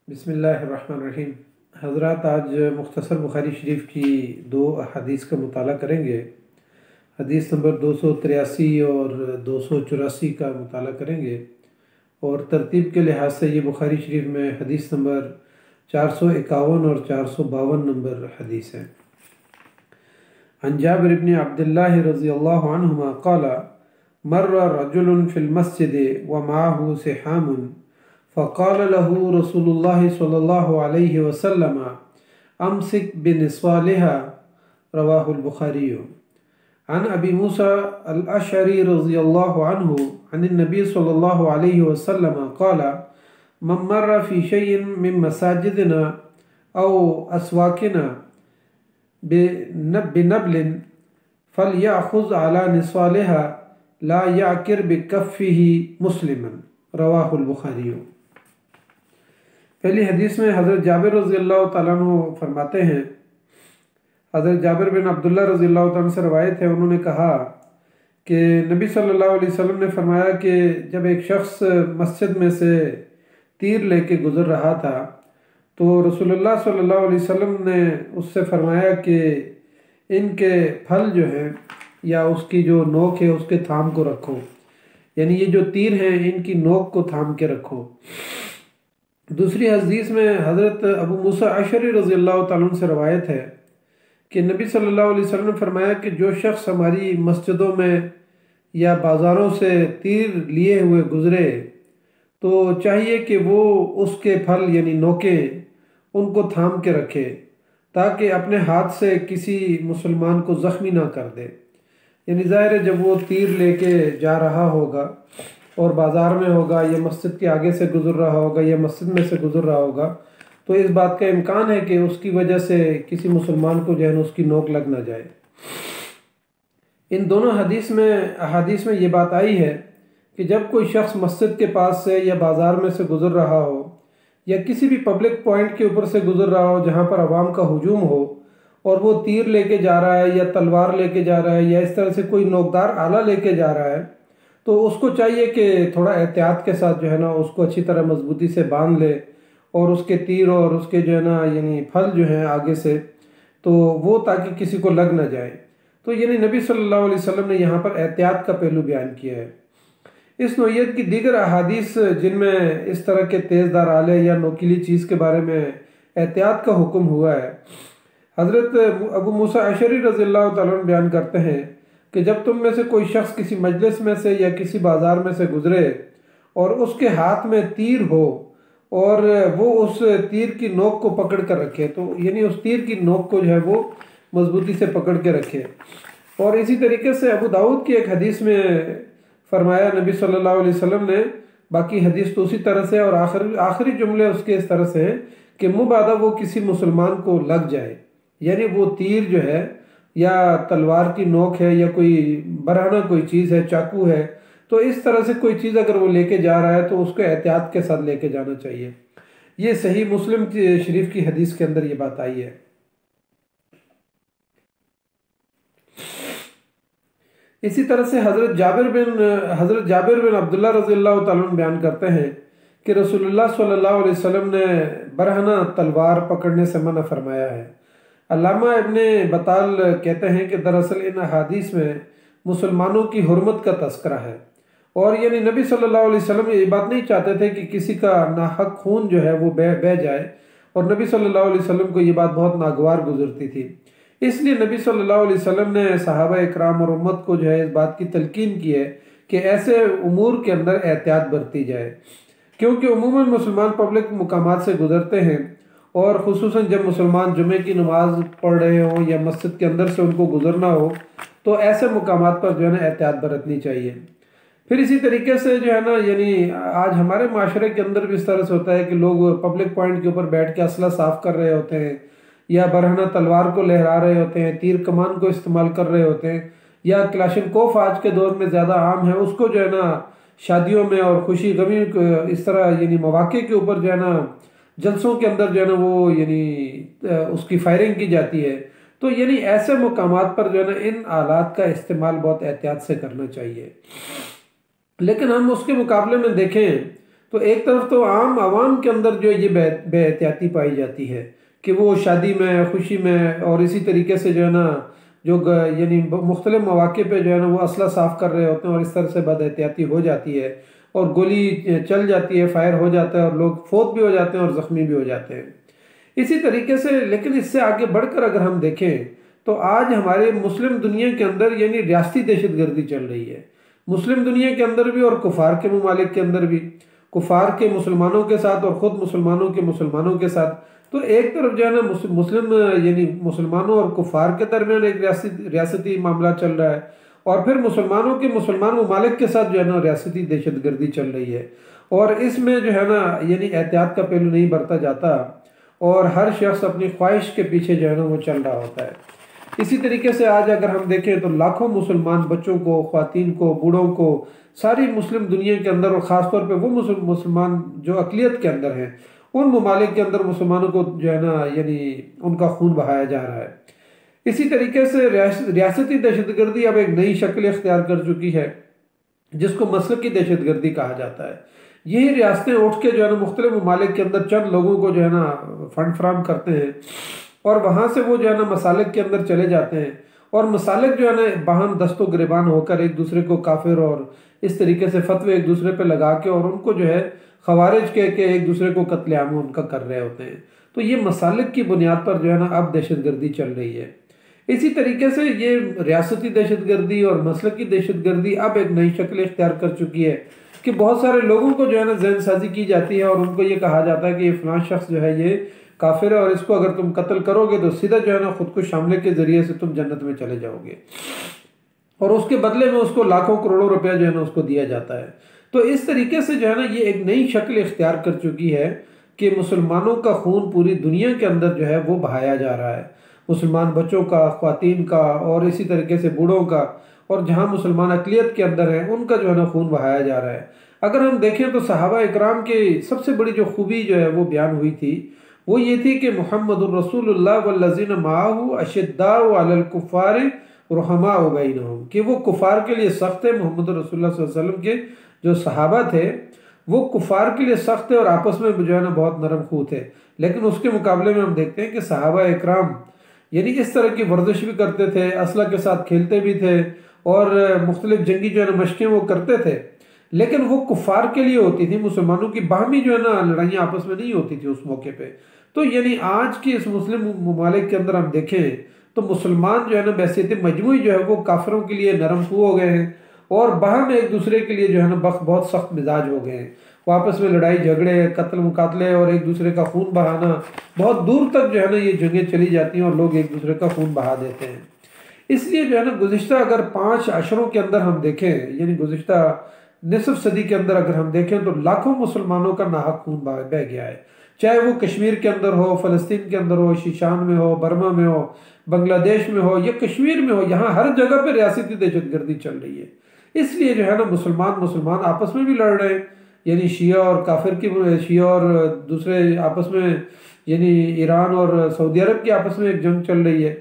बिस्मिल्लाहिर्रहमानिर्रहीम। हज़रात, आज मुख्तसर बुखारी शरीफ की दो हदीस का मुताला करेंगे। हदीस नंबर 283 और 284 का मुताला करेंगे और तरतीब के लिहाज से ये बुखारी शरीफ में हदीस नंबर 451 और 452 नंबर हदीस है। अन जाबिर इब्न अब्दुल्लाह रज़ियल्लाहु अन्हुमा क़ाला मर्रा रजुलुन फिल मस्जिद व माअहु सिहामुन फ़क़ाल लहू रसूलुल्लाह सल्लल्लाहु अलैहि वसल्लम अमसिक बिनिस्वालिहा। रवाहुल बुखारी। अन अबी मूसा अल अशअरी रज़ियल्लाहु अन्हु अन नबी सल्लल्लाहु अलैहि वसल्लम क़ाला मन मर्रा फ़ी शैइन मिन मसाजिदिना औ अस्वाकिना बिनबलिन फलयअख़ुज़ अला निस्वालिहा ला यअकिर बिकफ़िही मुस्लिमन। रवाहुल बुखारी। पहली हदीस में हज़रत जाबिर रज़ियल्लाहु तआला अन्हु फरमाते हैं, हज़रत जाबिर बिन अब्दुल्ला रज़ियल्लाहु तआला से रवायत है, उन्होंने कहा कि नबी सल्लल्लाहु अलैहि वसल्लम ने फरमाया कि जब एक शख्स मस्जिद में से तीर लेके गुज़र रहा था तो रसूलुल्लाह सल्लल्लाहु अलैहि वसल्लम ने उससे फरमाया कि इनके फल जो हैं या उसकी जो नोक है उसके थाम को रखो, यानी ये जो तीर हैं इनकी नोक को थाम के रखो। दूसरी हदीस में हज़रत अबू मूसा अशअरी रज़ियल्लाहु तआला अन्हु से रवायत है कि नबी सल्लल्लाहु अलैहि वसल्लम ने फरमाया कि जो शख्स हमारी मस्जिदों में या बाज़ारों से तीर लिए हुए गुज़रे तो चाहिए कि वो उसके फल यानी नोकें उनको थाम के रखे ताकि अपने हाथ से किसी मुसलमान को ज़ख्मी ना कर दे। यानी ज़ाहिर है जब वो तीर लेके जा रहा होगा और बाज़ार में होगा या मस्जिद के आगे से गुज़र रहा होगा या मस्जिद में से गुज़र रहा होगा तो इस बात का इम्कान है कि उसकी वजह से किसी मुसलमान को जो है उसकी नोक लग ना जाए। इन दोनों हदीस में ये बात आई है कि जब कोई शख्स मस्जिद के पास से या बाज़ार में से गुज़र रहा हो या किसी भी पब्लिक पॉइंट के ऊपर से गुज़र रहा हो जहाँ पर आवाम का हुजूम हो और वो तीर लेके जा रहा है या तलवार लेके जा रहा है या इस तरह से कोई नोकदार आला लेके जा रहा है तो उसको चाहिए कि थोड़ा एहतियात के साथ जो है ना उसको अच्छी तरह मजबूती से बांध ले और उसके तीर और उसके जो है ना यानी फल जो हैं आगे से तो वो ताकि किसी को लग ना जाए। तो यानी नबी सल्लल्लाहु अलैहि वसल्लम ने यहाँ पर एहतियात का पहलू बयान किया है। इस नौइयत की दीगर अहादीस जिनमें इस तरह के तेज़दार आले या नोकीली चीज़ के बारे में एहतियात का हुक्म हुआ है, हज़रत अबू मूसा अशअरी रज़ियल्लाहु तआला अन्हु बयान करते हैं कि जब तुम में से कोई शख्स किसी मजलिस में से या किसी बाज़ार में से गुज़रे और उसके हाथ में तीर हो और वो उस तीर की नोक को पकड़ कर रखे तो यानी उस तीर की नोक को जो है वो मजबूती से पकड़ के रखे। और इसी तरीके से अबू दाऊद की एक हदीस में फरमाया नबी सल्लल्लाहु अलैहि वसल्लम ने, बाकी हदीस तो उसी तरह से और आखिरी जुमले उसके इस तरह से हैं कि मुबादा वो किसी मुसलमान को लग जाए, यानी वो तीर जो है या तलवार की नोक है या कोई बरहना कोई चीज़ है, चाकू है, तो इस तरह से कोई चीज़ अगर वो लेके जा रहा है तो उसको एहतियात के साथ लेके जाना चाहिए। ये सही मुस्लिम शरीफ की हदीस के अंदर ये बात आई है। इसी तरह से हज़रत जाबिर बिन अब्दुल्ला रज़ियल्लाहु तआला अन्हु बयान करते हैं कि रसूलुल्लाह सल्लल्लाहु अलैहि वसल्लम ने बरहना तलवार पकड़ने से मना फरमाया है। अल्लामा इब्ने बताल कहते हैं कि दरअसल इन अहादीस में मुसलमानों की हुर्मत का तस्करा है और यानी नबी सल्लल्लाहु अलैहि वसल्लम ये बात नहीं चाहते थे कि किसी का नाहक खून जो है वो बह जाए और नबी सल्लल्लाहु अलैहि वसल्लम को ये बात बहुत नागवार गुजरती थी। इसलिए नबी सल्लल्लाहु अलैहि वसल्लम ने सहाबा इकराम और उम्मत को जो है इस बात की तलकीन की है कि ऐसे उमूर के अंदर एहतियात बरती जाए, क्योंकि उमूमन मुसलमान पब्लिक मुकामात से गुजरते हैं और ख़ुसूसन जब मुसलमान जुमे की नमाज पढ़ रहे हों या मस्जिद के अंदर से उनको गुजरना हो तो ऐसे मुकामात पर जो है ना एहतियात बरतनी चाहिए। फिर इसी तरीके से जो है ना यानी आज हमारे माशरे के अंदर भी इस तरह से होता है कि लोग पब्लिक पॉइंट के ऊपर बैठ के असला साफ़ कर रहे होते हैं या बरहना तलवार को लहरा रहे होते हैं, तीर कमान को इस्तेमाल कर रहे होते हैं या क्लाशनकोफ आज के दौर में ज़्यादा आम है, उसको जो है ना शादियों में और खुशी गमी इस तरह यानी मौके के ऊपर जो है ना जलसों के अंदर जो है ना वो यानी उसकी फायरिंग की जाती है। तो यानी ऐसे मुकामात पर जो है ना इन आलात का इस्तेमाल बहुत एहतियात से करना चाहिए। लेकिन हम उसके मुकाबले में देखें तो एक तरफ तो आम आवाम के अंदर जो ये बेहतियाती पाई जाती है कि वो शादी में, खुशी में और इसी तरीके से जो है ना जो यानी मुख्तलिफ मौके पे जो है ना वो असला साफ़ कर रहे होते हैं और इस तरह से बदएहतियाती हो जाती है और गोली चल जाती है, फायर हो जाता है और लोग फोत भी हो जाते हैं और ज़ख्मी भी हो जाते हैं। इसी तरीके से लेकिन इससे आगे बढ़कर अगर हम देखें तो आज हमारे मुस्लिम दुनिया के अंदर यानी रियासती दहशतगर्दी चल रही है, मुस्लिम दुनिया के अंदर भी और कुफार के ममालिक के अंदर भी, कुफार के मुसलमानों के साथ और ख़ुद मुसलमानों के मुसलमानों के साथ। तो एक तरफ जो है ना मुस्लिम यानी मुसलमानों और कुफार के दरमियान एक रियासती मामला चल रहा है और फिर मुसलमानों के मुसलमान ममालिक के साथ जो है ना रियासती दहशतगर्दी चल रही है और इसमें जो है ना यानी एहतियात का पहलू नहीं बरता जाता और हर शख्स अपनी ख्वाहिश के पीछे जो है ना वो चल रहा होता है। इसी तरीके से आज अगर हम देखें तो लाखों मुसलमान बच्चों को, ख्वातीन को, बूढ़ों को, सारी मुस्लिम दुनिया के अंदर और ख़ास तौर पे वो मुसलमान जो अक़लियत के अंदर हैं उन ममालिक के अंदर मुसलमानों को जो है ना यानी उनका खून बहाया जा रहा है। इसी तरीके से रियासती दहशतगर्दी अब एक नई शक्ल इख्तियार कर चुकी है जिसको मसलकी दहशतगर्दी कहा जाता है। यही रियासतें उठ के जो है ना मुख्तलिफ ममालिक के अंदर चंद लोगों को जो है ना फंड फराम करते हैं और वहाँ से वो जो है ना मसालिक के अंदर चले जाते हैं और मसालिक जो है ना बाहम दस्तो गिरबान होकर एक दूसरे को काफिर और इस तरीके से फतवे एक दूसरे पे लगा के और उनको जो है खवारिज कह के एक दूसरे को कत्लेआम उनका कर रहे होते हैं। तो ये मसालिक की बुनियाद पर जो है ना अब दहशतगर्दी चल रही है। इसी तरीके से ये रियासती दहशतगर्दी और मसलकी दहशतगर्दी अब एक नई शक्ल इख्तियार कर चुकी है कि बहुत सारे लोगों को जो है ना जहन साजी की जाती है और उनको ये कहा जाता है कि ये फलां शख्स जो है ये काफिर है और इसको अगर तुम कत्ल करोगे तो सीधा जो है ना खुदकुश हमले के जरिए से तुम जन्नत में चले जाओगे और उसके बदले में उसको लाखों करोड़ों रुपया जो है ना उसको दिया जाता है। तो इस तरीके से जो है ना ये एक नई शक्ल इख्तियार कर चुकी है कि मुसलमानों का खून पूरी दुनिया के अंदर जो है वो बहाया जा रहा है, मुसलमान बच्चों का, ख्वातीन का और इसी तरीके से बूढ़ों का, और जहाँ मुसलमान अक़लियत के अंदर है उनका जो है ना खून बहाया जा रहा है। अगर हम देखें तो सहाबा इकराम की सबसे बड़ी जो खूबी जो है वो बयान हुई थी वो ये थी कि मुहम्मदुर रसूलुल्लाह वल्लज़ीना माअहू अशिद्दाउ अलल कुफ़ार रुहमाउ बैनहुम, कि वो कुफ़ार के लिए सख्त है। मोहम्मद रसूलुल्लाह सल्लल्लाहु अलैहि वसल्लम के जो सहाबा थे वो कुफ़ार के लिए सख्त है और आपस में जो है ना बहुत नरम खू थे। लेकिन उसके मुकाबले में हम देखते हैं कि सहाबा इकराम यानी इस तरह की वर्जिश भी करते थे, असला के साथ खेलते भी थे और मुख्तलिफ जंगी जो है ना मशक़ें वो करते थे, लेकिन वो कुफ़ार के लिए होती थी, मुसलमानों की बाहमी जो है ना लड़ाइयाँ आपस में नहीं होती थी उस मौके पे। तो यानी आज की इस मुस्लिम ममालिक के अंदर हम देखें तो मुसलमान जो है ना बैसियत मजमूई जो है वो काफिरों के लिए नरम खू हो गए हैं और बाहम एक दूसरे के लिए जो है ना बहुत सख्त मिजाज हो गए हैं। वो आपस में लड़ाई झगड़े, कत्ल मुकातले और एक दूसरे का खून बहाना, बहुत दूर तक जो है ना ये जंगें चली जाती हैं और लोग एक दूसरे का खून बहा देते हैं। इसलिए जो है ना गुज़िश्ता अगर 5 अशरों के अंदर हम देखें यानी गुज़िश्ता निसफ सदी के अंदर अगर हम देखें तो लाखों मुसलमानों का नाहक खून बह गया है, चाहे वो कश्मीर के अंदर हो, फ़लस्तीन के अंदर हो, शीशान में हो, बर्मा में हो, बांग्लादेश में हो या कश्मीर में हो, यहाँ हर जगह पर रियासती दहशतगर्दी चल रही है। इसलिए जो है ना मुसलमान आपस में भी लड़ रहे हैं, यानी शिया और काफिर की, शिया और दूसरे आपस में यानी ईरान और सऊदी अरब की आपस में एक जंग चल रही है।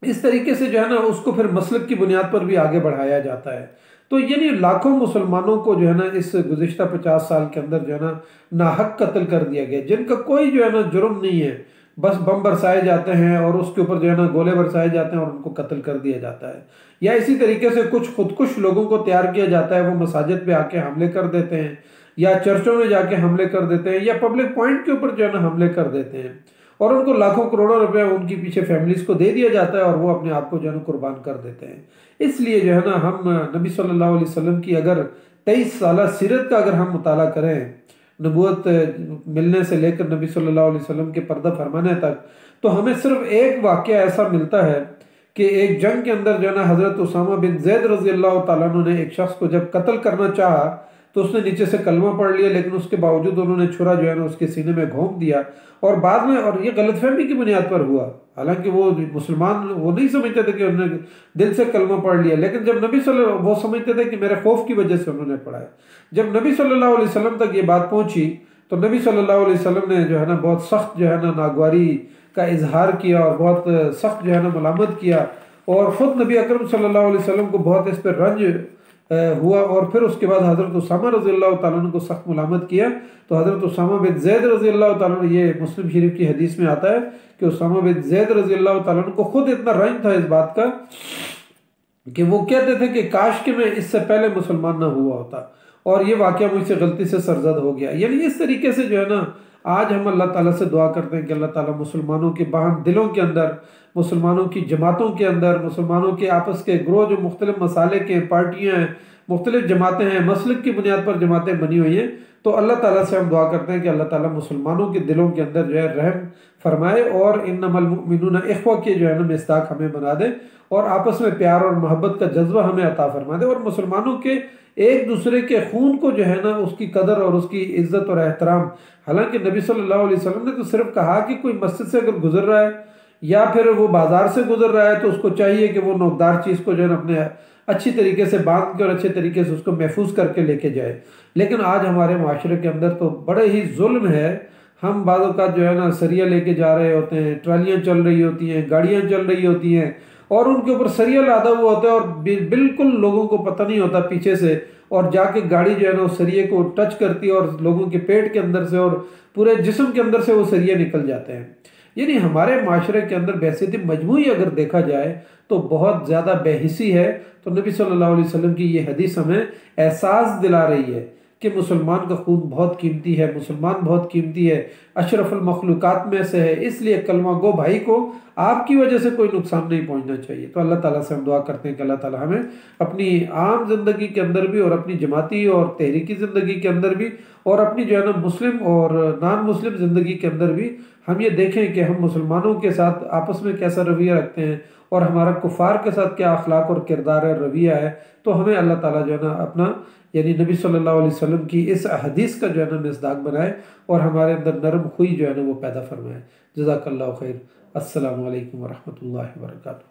इस तरीके से जो है ना उसको फिर मसलक की बुनियाद पर भी आगे बढ़ाया जाता है। तो यानी लाखों मुसलमानों को जो है ना इस गुज़िश्ता 50 साल के अंदर जो है ना नाहक कत्ल कर दिया गया, जिनका कोई जो है ना जुर्म नहीं है, बस बम बरसाए जाते हैं और उसके ऊपर जो है ना गोले बरसाए जाते हैं और उनको कत्ल कर दिया जाता है। या इसी तरीके से कुछ खुदकुश लोगों को तैयार किया जाता है, वो मसाजिद पे आके हमले कर देते हैं या चर्चों में जाके हमले कर देते हैं या पब्लिक पॉइंट के ऊपर जो है ना हमले कर देते हैं और उनको लाखों करोड़ों रुपया उनकी पीछे फैमिलीज को दे दिया जाता है और वो अपने आप को जो है ना कुर्बान कर देते हैं। इसलिए जो है ना हम नबी सल्लल्लाहु अलैहि वसल्लम की अगर 23 साल सीरत का अगर हम मुताला करें, नबूवत मिलने से लेकर नबी सल्लल्लाहु अलैहि वसल्लम के पर्दा फरमाने तक, तो हमें सिर्फ एक वाक़या ऐसा मिलता है कि एक जंग के अंदर जो है ना हज़रत उसामा बिन ज़ैद रज़ी अल्लाह तआला अन्हु ने एक शख्स को जब कत्ल करना चाहा तो उसने नीचे से कलमा पढ़ लिया, लेकिन उसके बावजूद उन्होंने छुरा जो है ना उसके सीने में घोंप दिया और बाद में, और ये गलतफहमी की बुनियाद पर हुआ, हालांकि वो मुसलमान वो नहीं समझते थे कि उन्होंने दिल से कलमा पढ़ लिया, लेकिन जब नबी सल्लल्लाहु वो समझते थे कि मेरे खौफ की वजह से उन्होंने पढ़ा है। जब नबी सल्लल्लाहु अलैहि वसल्लम तक ये बात पहुंची तो नबी सल्लल्लाहु अलैहि वसल्लम ने जो है ना बहुत सख्त जो है ना नागवारी का इजहार किया और बहुत सख्त जो है ना मलामत किया और ख़ुद नबी अकरम सल्लल्लाहु अलैहि वसल्लम को बहुत इस पर रंज हुआ और फिर उसके बाद हज़रत उसामा रज़ी अल्लाह तआला अन्हु को सख्त मुलामत किया। तो हज़रत उसामा बिन ज़ैद रज़ी अल्लाह तआला अन्हु, ये मुस्लिम शरीफ की हदीस में आता है कि उसामा बिन ज़ैद रज़ी अल्लाह तआला अन्हु को खुद इतना रंज था इस बात का कि वो कहते थे कि काश कि मैं इससे पहले मुसलमान ना हुआ होता और ये वाक़या मुझसे गलती से सरजद हो गया। यानी इस तरीके से जो है ना, आज हम अल्लाह ताला से दुआ करते हैं कि अल्लाह ताला मुसलमानों के बाहम दिलों के अंदर, मुसलमानों की जमातों के अंदर, मुसलमानों के आपस के ग्रोह जो मुख्तलिफ मसाले के पार्टियाँ हैं, मुख्तलिफ जमातें हैं, मसलक की बुनियाद पर जमातें बनी हुई हैं, तो अल्लाह ताला से हम दुआ करते हैं कि अल्लाह ताला मुसलमानों के दिलों के अंदर जो है रहम फरमाए और इन्नमल मुमिनूना इख्वा के जो है ना मिस्ताक हमें बना दे और आपस में प्यार और मोहब्बत का जज्बा हमें अता फरमा दे और मुसलमानों के एक दूसरे के खून को जो है ना उसकी कदर और उसकी इज्जत और एहतराम। हालांकि नबी सल्लल्लाहु अलैहि वसल्लम ने तो सिर्फ कहा कि कोई मस्जिद से अगर गुजर रहा है या फिर वो बाजार से गुजर रहा है तो उसको चाहिए कि वो नोकदार चीज़ को जो है ना अपने अच्छी तरीके से बांध के और अच्छे तरीके से उसको महफूज करके लेके जाए। लेकिन आज हमारे माशरे के अंदर तो बड़े ही जुल्म है। हम बाज़ औक़ात जो है ना सरिया लेके जा रहे होते हैं, ट्रालियाँ चल रही होती हैं, गाड़ियाँ चल रही होती हैं और उनके ऊपर सरिया लादा हुआ होता है और बिल्कुल लोगों को पता नहीं होता पीछे से, और जाके गाड़ी जो है ना उस सरिये को टच करती है और लोगों के पेट के अंदर से और पूरे जिस्म के अंदर से वो सरिये निकल जाते हैं। यानी हमारे माशरे के अंदर बैसियती मजमूई अगर देखा जाए तो बहुत ज़्यादा बेहिसी है। तो नबी सल्लल्लाहु अलैहि वसल्लम की ये हदीस हमें एहसास दिला रही है कि मुसलमान का खून बहुत कीमती है, मुसलमान बहुत कीमती है, अशरफुल मखलूक़ात में से है, इसलिए कलमा गो भाई को आपकी वजह से कोई नुकसान नहीं पहुंचना चाहिए। तो अल्लाह ताला से हम दुआ करते हैं कि अल्लाह ताला हमें अपनी आम ज़िंदगी के अंदर भी और अपनी जमाती और तहरीकी ज़िंदगी के अंदर भी और अपनी जो है ना मुस्लिम और नॉन मुस्लिम ज़िंदगी के अंदर भी हम ये देखें कि हम मुसलमानों के साथ आपस में कैसा रवैया रखते हैं और हमारा कुफ़ार के साथ क्या अखलाक और किरदार है, रवैया है। तो हमें अल्लाह ताला जो है ना अपना यानी नबी सल्लल्लाहु अलैहि वसल्लम की इस हदीस का जो है ना मिस्दाक बनाए और हमारे अंदर नरम खुई जो है ना वो पैदा फरमाए। जज़ाकल्लाहु खैर। अस्सलामु अलैकुम व रहमतुल्लाहि व बरकातुहू।